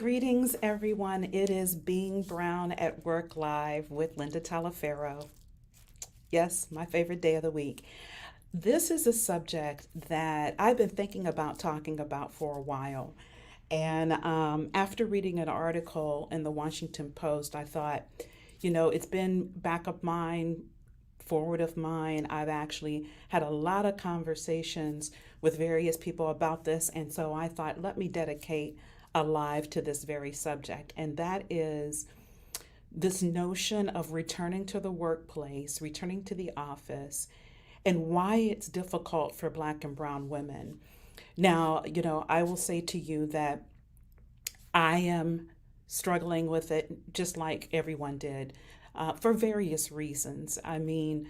Greetings, everyone. It is Being Brown at Work Live with Linda Talaferro. Yes, my favorite day of the week. This is a subject that I've been thinking about talking about for a while. And after reading an article in the Washington Post, I thought, it's been back of mine, forward of mine. I've actually had a lot of conversations with various people about this. And so I thought, let me dedicate a live to this very subject. And that is this notion of returning to the workplace, returning to the office, and why it's difficult for Black and Brown women. Now, I will say to you that I am struggling with it just like everyone did for various reasons. I mean,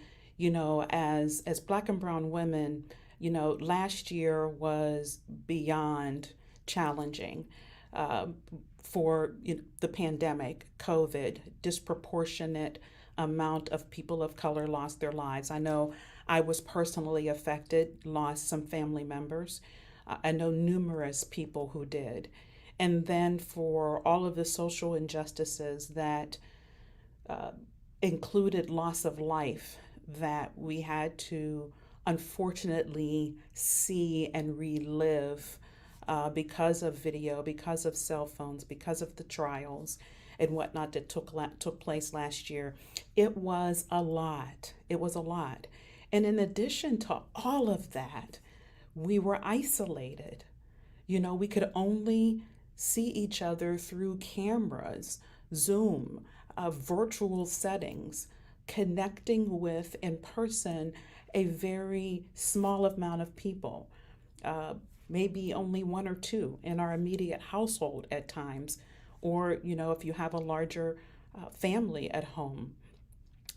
as Black and Brown women, last year was beyond challenging uh, for the pandemic, COVID, disproportionate amount of people of color lost their lives. I know I was personally affected, lost some family members. I know numerous people who did. And then for all of the social injustices that uh, included loss of life that we had to unfortunately see and relive because of video, because of cell phones, because of the trials and whatnot that took place last year. It was a lot. It was a lot. And in addition to all of that, we were isolated. We could only see each other through cameras, Zoom, virtual settings, connecting with in person a very small amount of people, uh, maybe only one or two in our immediate household at times, or, if you have a larger family at home,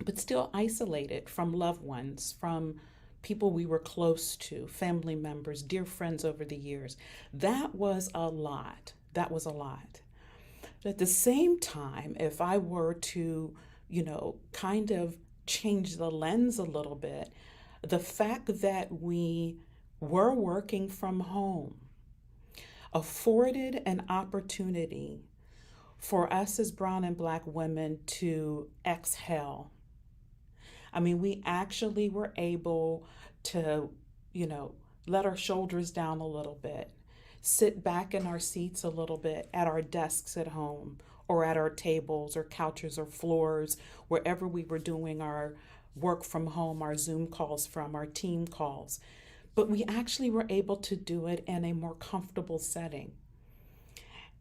but still isolated from loved ones, from people we were close to, family members, dear friends over the years. That was a lot. That was a lot. But at the same time, if I were to, kind of change the lens a little bit, the fact that we were working from home afforded an opportunity for us as brown and Black women to exhale. I mean, we actually were able to, you know, let our shoulders down a little bit, sit back in our seats a little bit at our desks at home or at our tables or couches or floors, wherever we were doing our work from home, our Zoom calls from, our team calls. But we actually were able to do it in a more comfortable setting.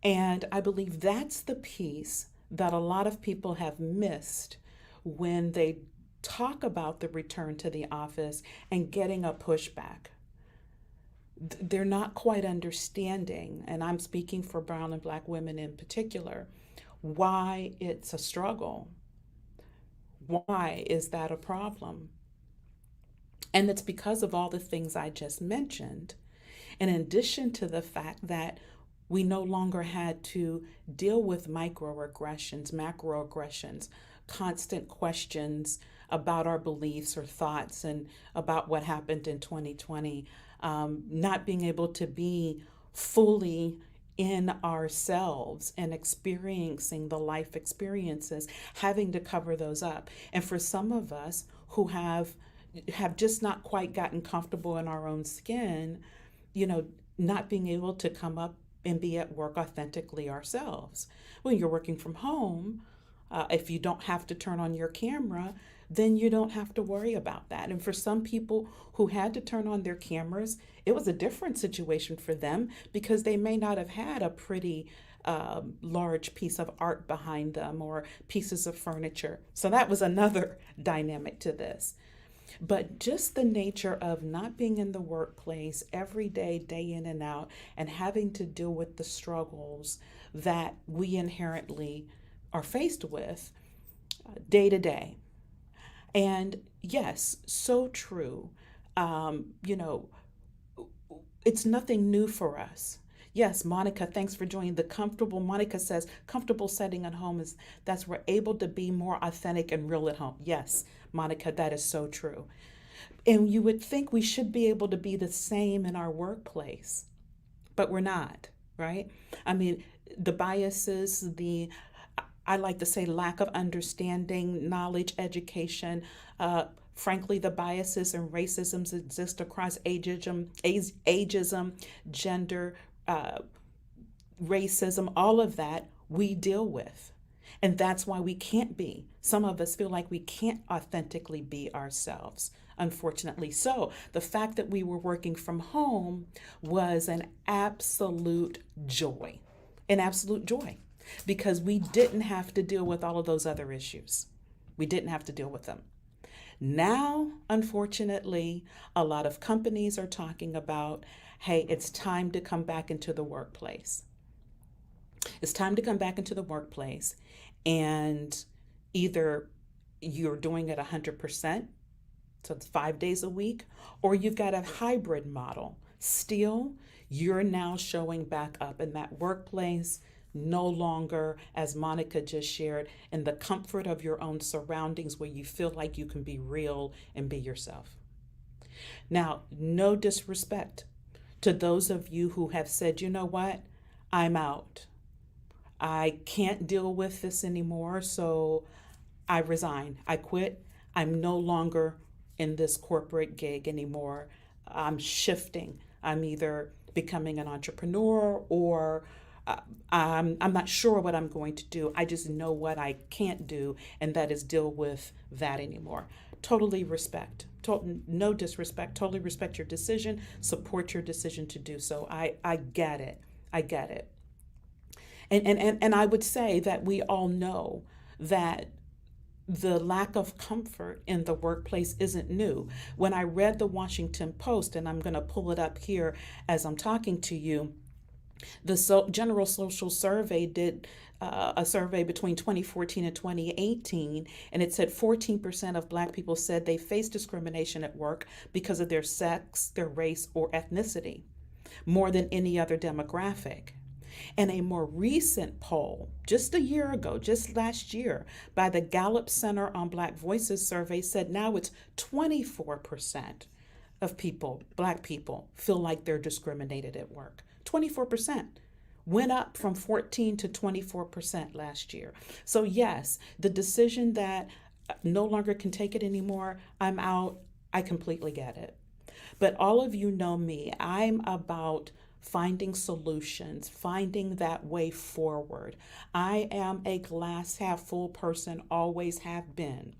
And I believe that's the piece that a lot of people have missed when they talk about the return to the office and getting a pushback. They're not quite understanding, and I'm speaking for brown and Black women in particular, why it's a struggle. Why is that a problem? And it's because of all the things I just mentioned, in addition to the fact that we no longer had to deal with microaggressions, macroaggressions, constant questions about our beliefs or thoughts and about what happened in 2020, not being able to be fully in ourselves and experiencing the life experiences, having to cover those up. And for some of us who have just not quite gotten comfortable in our own skin, you know, not being able to come up and be at work authentically ourselves. When you're working from home, if you don't have to turn on your camera, then you don't have to worry about that. And for some people who had to turn on their cameras, it was a different situation for them because they may not have had a pretty large piece of art behind them or pieces of furniture. So that was another dynamic to this. But just the nature of not being in the workplace every day, day in and out, and having to deal with the struggles that we inherently are faced with day to day. And yes, so true. Um, you know, it's nothing new for us. Yes, Monica, thanks for joining. Monica says, comfortable setting at home is that's we're able to be more authentic and real at home. Yes, Monica, that is so true. And you would think we should be able to be the same in our workplace, but we're not. right? I mean, the biases, I like to say lack of understanding, knowledge, education. Uh, Frankly, the biases and racisms exist across ageism, gender, uh, racism, all of that we deal with. And that's why we can't be. Some of us feel like we can't authentically be ourselves, unfortunately. So the fact that we were working from home was an absolute joy, because we didn't have to deal with all of those other issues. We didn't have to deal with them. Now, unfortunately, a lot of companies are talking about, hey, it's time to come back into the workplace. It's time to come back into the workplace, and either you're doing it 100%, so it's 5 days a week, or you've got a hybrid model. Still, you're now showing back up in that workplace, no longer, as Monica just shared, in the comfort of your own surroundings where you feel like you can be real and be yourself. Now, no disrespect to those of you who have said, you know what, I'm out. I can't deal with this anymore, so I resign. I quit. I'm no longer in this corporate gig anymore. I'm shifting. I'm either becoming an entrepreneur, or I'm not sure what I'm going to do. I just know what I can't do, and that is deal with that anymore. Totally respect. No disrespect. Totally respect your decision. Support your decision to do so. I get it. I get it. And I would say that we all know that the lack of comfort in the workplace isn't new. When I read the Washington Post, and I'm going to pull it up here as I'm talking to you, the General Social Survey did a survey between 2014 and 2018, and it said 14% of Black people said they face discrimination at work because of their sex, their race, or ethnicity, more than any other demographic. And a more recent poll, just a year ago, just last year, by the Gallup Center on Black Voices survey said now it's 24% of people, Black people, feel like they're discriminated at work. 24% went up from 14 to 24% last year. So, yes, the decision that no longer can take it anymore, I'm out, I completely get it. But all of you know me, I'm about finding solutions, finding that way forward. I am a glass half full person, always have been.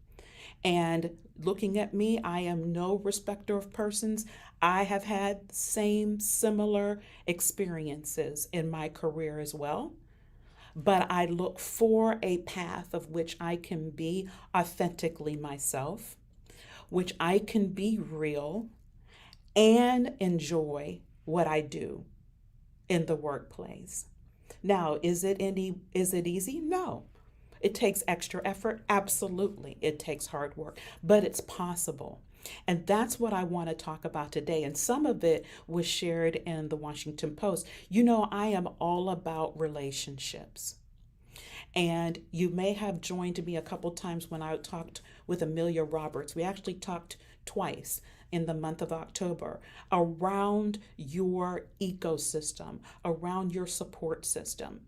And looking at me, I am no respecter of persons. I have had same similar experiences in my career as well. But I look for a path of which I can be authentically myself, which I can be real and enjoy what I do in the workplace. Now, is it easy? No. It takes extra effort. Absolutely. It takes hard work, but it's possible. And that's what I want to talk about today. And some of it was shared in the Washington Post. You know, I am all about relationships. And you may have joined me a couple times when I talked with Amelia Roberts. We actually talked twice in the month of October around your ecosystem, around your support system.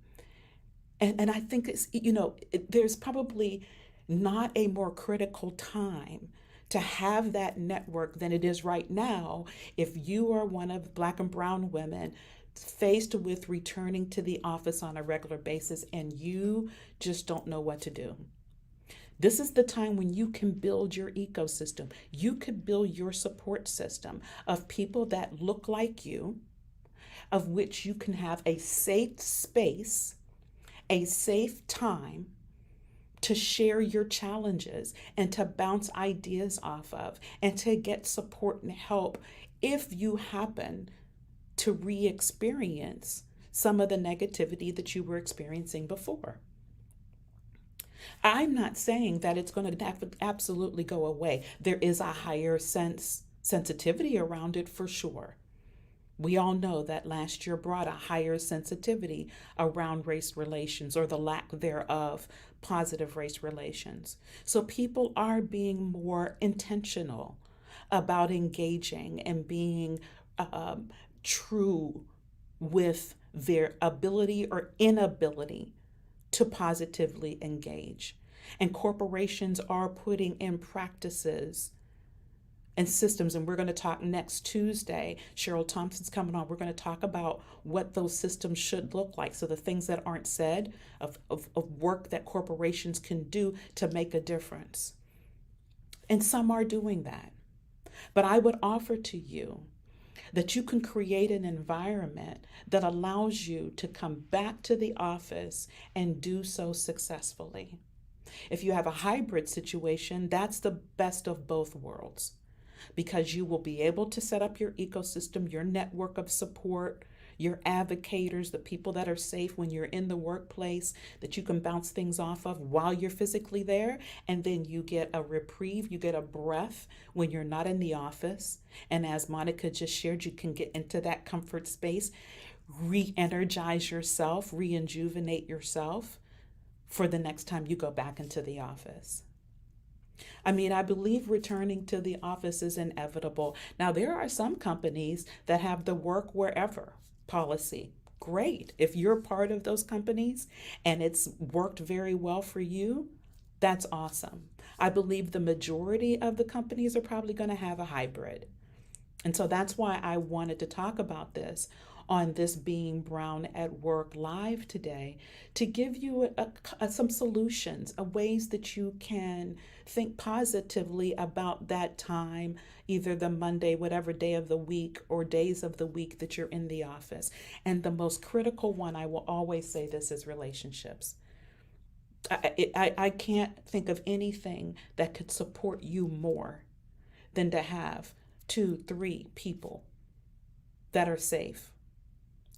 And I think there's probably not a more critical time to have that network than it is right now if you are one of Black and brown women faced with returning to the office on a regular basis and you just don't know what to do. This is the time when you can build your ecosystem. You could build your support system of people that look like you, of which you can have a safe space, a safe time to share your challenges and to bounce ideas off of and to get support and help if you happen to re experience some of the negativity that you were experiencing before. I'm not saying that it's going to absolutely go away. There is a higher sensitivity around it for sure. We all know that last year brought a higher sensitivity around race relations or the lack thereof, positive race relations. So people are being more intentional about engaging and being true with their ability or inability to positively engage. And corporations are putting in practices and systems. And we're going to talk next Tuesday. Cheryl Thompson's coming on. We're going to talk about what those systems should look like. So the things that aren't said of work that corporations can do to make a difference. And some are doing that. But I would offer to you that you can create an environment that allows you to come back to the office and do so successfully. If you have a hybrid situation, that's the best of both worlds because you will be able to set up your ecosystem, your network of support, your advocators, the people that are safe when you're in the workplace that you can bounce things off of while you're physically there. And then you get a reprieve, you get a breath when you're not in the office. And as Monica just shared, you can get into that comfort space, re energize yourself, rejuvenate yourself for the next time you go back into the office. I mean, I believe returning to the office is inevitable. Now, there are some companies that have the work wherever policy. Great. If you're part of those companies and it's worked very well for you, that's awesome. I believe the majority of the companies are probably going to have a hybrid. And so that's why I wanted to talk about this on this Being Brown at Work live today to give you some solutions, ways that you can think positively about that time, either the Monday, whatever day of the week or days of the week that you're in the office. And the most critical one, I will always say this, is relationships. I can't think of anything that could support you more than to have 2, 3 people that are safe.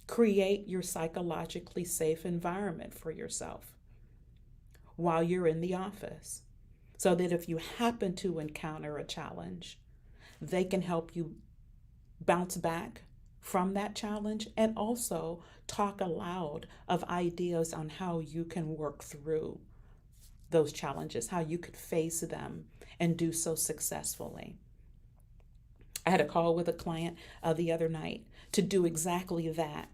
Create your psychologically safe environment for yourself while you're in the office so that if you happen to encounter a challenge, they can help you bounce back from that challenge and also talk aloud of ideas on how you can work through those challenges, how you could face them and do so successfully. I had a call with a client the other night to do exactly that.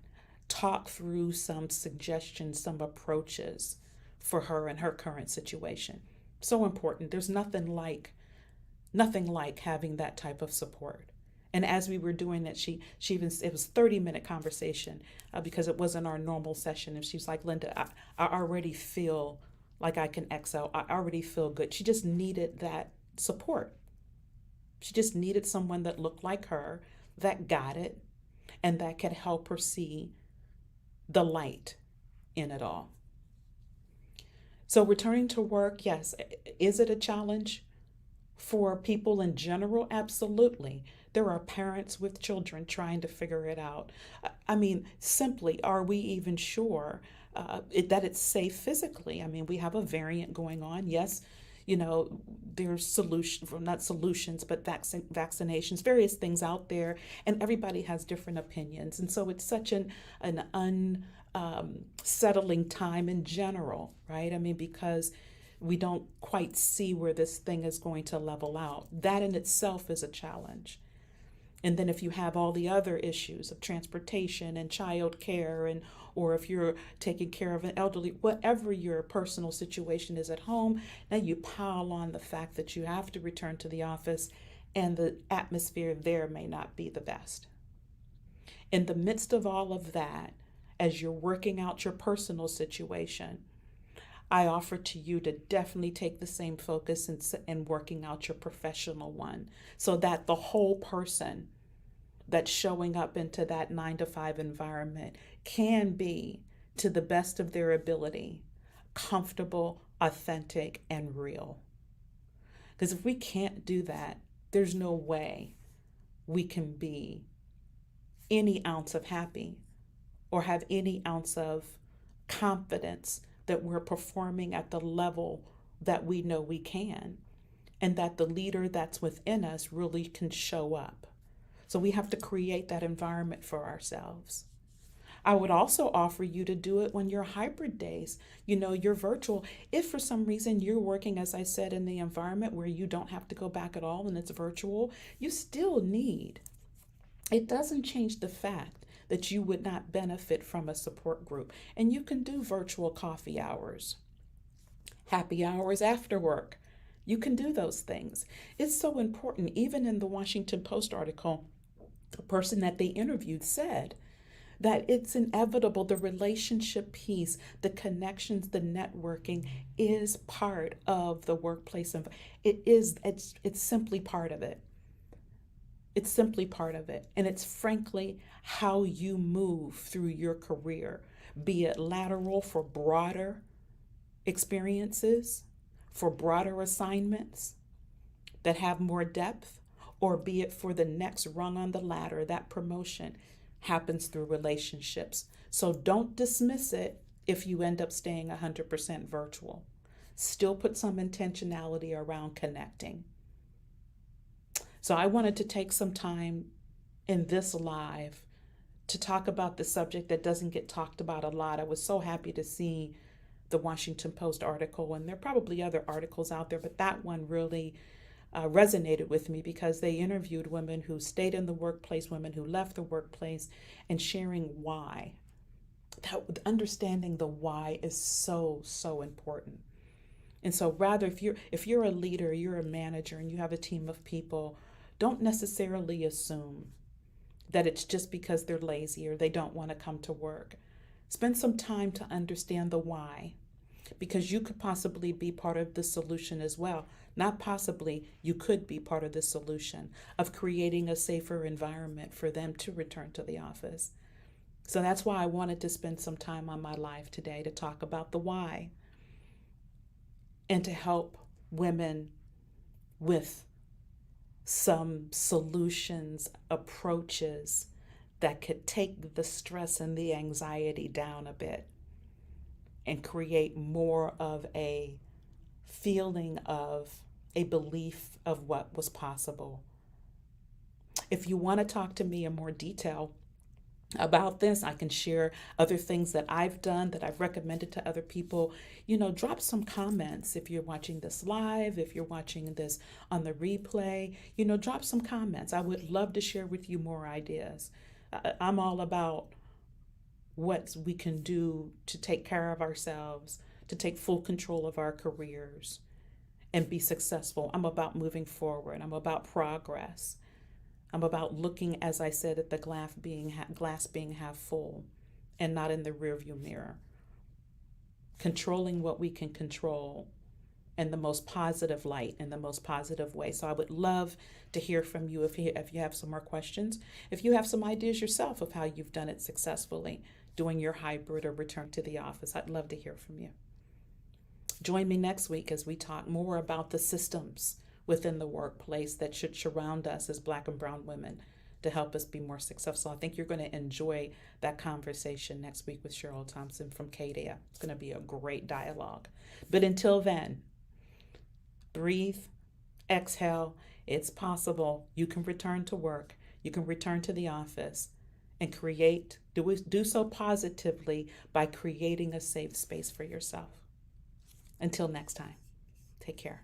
Talk through some suggestions, some approaches for her and her current situation. So important. There's nothing like having that type of support. And as we were doing it, she even it was 30-minute conversation because it wasn't our normal session. And she's like, Linda, I already feel like I can excel. I already feel good. She just needed that support. She just needed someone that looked like her, that got it, and that could help her see the light in it all. So returning to work, yes, is it a challenge for people in general? Absolutely. There are parents with children trying to figure it out. I mean, simply, are we even sure that it's safe physically? I mean, we have a variant going on. Yes, there's solutions, well, not solutions, but vaccinations, various things out there, and everybody has different opinions. And so it's such an unsettling time in general, right? I mean, because we don't quite see where this thing is going to level out. That in itself is a challenge. And then if you have all the other issues of transportation and child care or if you're taking care of an elderly, whatever your personal situation is at home, now you pile on the fact that you have to return to the office and the atmosphere there may not be the best. In the midst of all of that, as you're working out your personal situation, I offer to you to definitely take the same focus in working out your professional one so that the whole person that's showing up into that 9 to 5 environment can be, to the best of their ability, comfortable, authentic, and real. Because if we can't do that, there's no way we can be any ounce of happy or have any ounce of confidence that we're performing at the level that we know we can, and that the leader that's within us really can show up. So we have to create that environment for ourselves. I would also offer you to do it when you're hybrid days. You're virtual. If for some reason you're working, as I said, in the environment where you don't have to go back at all and it's virtual, you still need, it doesn't change the fact that you would not benefit from a support group. And you can do virtual coffee hours, happy hours after work. You can do those things. It's so important. Even in the Washington Post article, the person that they interviewed said that it's inevitable. The relationship piece, the connections, the networking is part of the workplace. It's simply part of it. It's simply part of it. And it's frankly how you move through your career, be it lateral for broader experiences, for broader assignments that have more depth, or be it for the next rung on the ladder, that promotion happens through relationships. So don't dismiss it if you end up staying 100% virtual. Still put some intentionality around connecting. So I wanted to take some time in this live to talk about the subject that doesn't get talked about a lot. I was so happy to see the Washington Post article, and there are probably other articles out there, but that one really resonated with me because they interviewed women who stayed in the workplace, women who left the workplace, and sharing why. That understanding the why is so important. And so rather, if you're a leader, you're a manager, and you have a team of people, don't necessarily assume that it's just because they're lazy or they don't want to come to work. Spend some time to understand the why, because you could possibly be part of the solution as well. Not possibly, you could be part of the solution of creating a safer environment for them to return to the office. So that's why I wanted to spend some time on my live today to talk about the why and to help women with some solutions, approaches that could take the stress and the anxiety down a bit and create more of a feeling of a belief of what was possible. If you want to talk to me in more detail about this, I can share other things that I've done that I've recommended to other people. Drop some comments if you're watching this live, if you're watching this on the replay, drop some comments. I would love to share with you more ideas. I'm all about what we can do to take care of ourselves, to take full control of our careers and be successful. I'm about moving forward. I'm about progress. I'm about looking, as I said, at the glass being half full and not in the rearview mirror. Controlling what we can control in the most positive light, in the most positive way. So I would love to hear from you if you have some more questions. If you have some ideas yourself of how you've done it successfully, doing your hybrid or return to the office, I'd love to hear from you. Join me next week as we talk more about the systems within the workplace that should surround us as Black and brown women to help us be more successful. I think you're going to enjoy that conversation next week with Cheryl Thompson from CADIA. It's going to be a great dialogue. But until then, breathe, exhale. It's possible. You can return to work. You can return to the office and do so positively by creating a safe space for yourself. Until next time, take care.